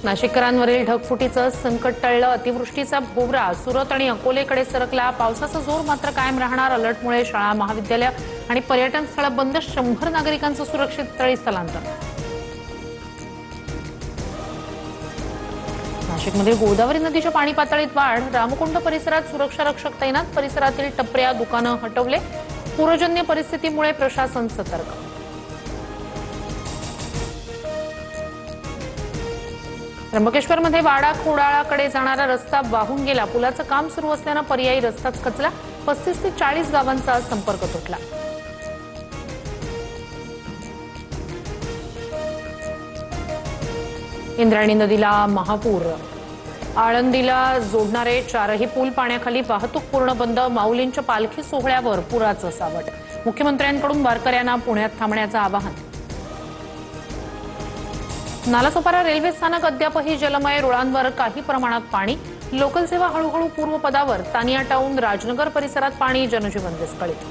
नाशिककरांवरील ढगफुटीचं संकट टळलं। अतिवृष्टीचा भोवरा सुरत आणि अकोलेकडे सरकला। पावसाचा जोर मात्र कायम राहणार। अलर्टमुळे शाळा, महाविद्यालय आणि पर्यटन स्थळ बंद। 100 नागरिकांचं सुरक्षित स्थळी स्थलांतर। नाशिकमध्ये गोदावरी नदीच्या पाणी पातळीत वाढ। रामकुंड परिसरात सुरक्षा रक्षक तैनात। परिसरातील टपऱ्या, दुकानं हटवले। पूरजन्य परिस्थितीमुळे प्रशासन सतर्क। त्र्यंबकेश्वरमध्ये वाडा खोडाळाकडे जाणारा रस्ता वाहून गेला। पुलाचं काम सुरू असल्यानं पर्यायी रस्ताच खचला। 35 ते 40 गावांचा संपर्क तुटला। इंद्रायणी नदीला महापूर। आळंदीला जोडणारे 4ही पूल पाण्याखाली। वाहतूक पूर्ण बंद। माऊलींच्या पालखी सोहळ्यावर पुराचं सावट। मुख्यमंत्र्यांकडून वारकऱ्यांना पुण्यात थांबण्याचं आवाहन। नालासोपारा रेल्वे स्थानक अद्यापही जलमय। रुळांवर काही प्रमाणात पाणी। लोकल सेवा हळूहळू पूर्वपदावर। तानिया टाऊन, राजनगर परिसरात पाणी। जनजीवन विस्कळीत।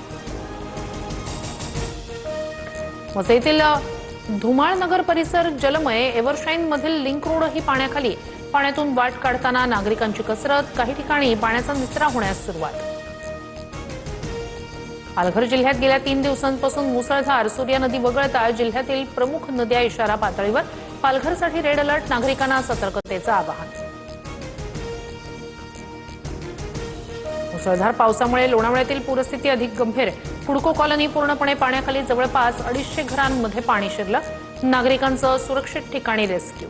वसईतील धुमाळनगर परिसर जलमय। एव्हरशाईन मधील लिंक रोडही पाण्याखाली। पाण्यातून वाट काढताना नागरिकांची कसरत। काही ठिकाणी पाण्याचा निचरा होण्यास सुरुवात। पालघर जिल्ह्यात गेल्या 3 दिवसांपासून मुसळधार। सूर्या नदी वगळता जिल्ह्यातील प्रमुख नद्या इशारा पातळीवर। पालघरसाठी रेड अलर्ट। नागरिकांना सतर्कतेचं आवाहन। मुसळधार पावसामुळे लोणावळ्यातील पूरस्थिती अधिक गंभीर। हुडको कॉलनी पूर्णपणे पाण्याखाली। जवळपास 250 घरांमध्ये पाणी शिरलं। नागरिकांचं सुरक्षित ठिकाणी रेस्क्यू।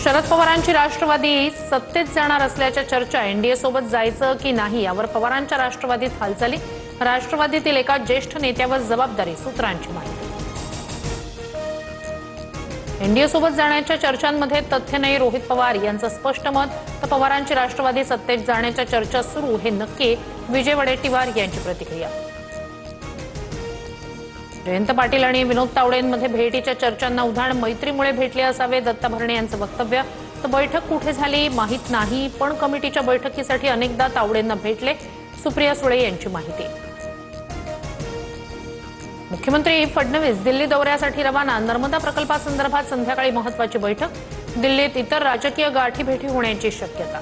शरद पवारांची राष्ट्रवादी सत्तेत जाणार असल्याच्या चर्चा। एनडीए सोबत जायचं की नाही यावर पवारांच्या राष्ट्रवादीत हालचाली। राष्ट्रवादीतील एका ज्येष्ठ नेत्यावर जबाबदारी। सूत्रांची माहिती। एनडीए सोबत जाण्याच्या चर्चांमध्ये तथ्य नाही। रोहित पवार यांचं स्पष्ट मत। तर पवारांची राष्ट्रवादी सत्तेत जाण्याच्या चर्चा सुरू हे नक्की। विजय वडेट्टीवार यांची प्रतिक्रिया। जयंत पाटील आणि विनोद तावडेंमध्ये भेटीच्या चर्चांना उधाण। मैत्रीमुळे भेटले असावे, दत्ता भरणे यांचं वक्तव्य। तर बैठक कुठे झाली माहीत नाही, पण कमिटीच्या बैठकीसाठी अनेकदा तावडेंना भेटले। सुप्रिया सुळे यांची माहिती। मुख्यमंत्री फडणवीस दिल्ली दौऱ्यासाठी रवाना। नर्मदा प्रकल्पासंदर्भात संध्याकाळी महत्त्वाची बैठक। दिल्लीत इतर राजकीय गाठीभेटी होण्याची शक्यता।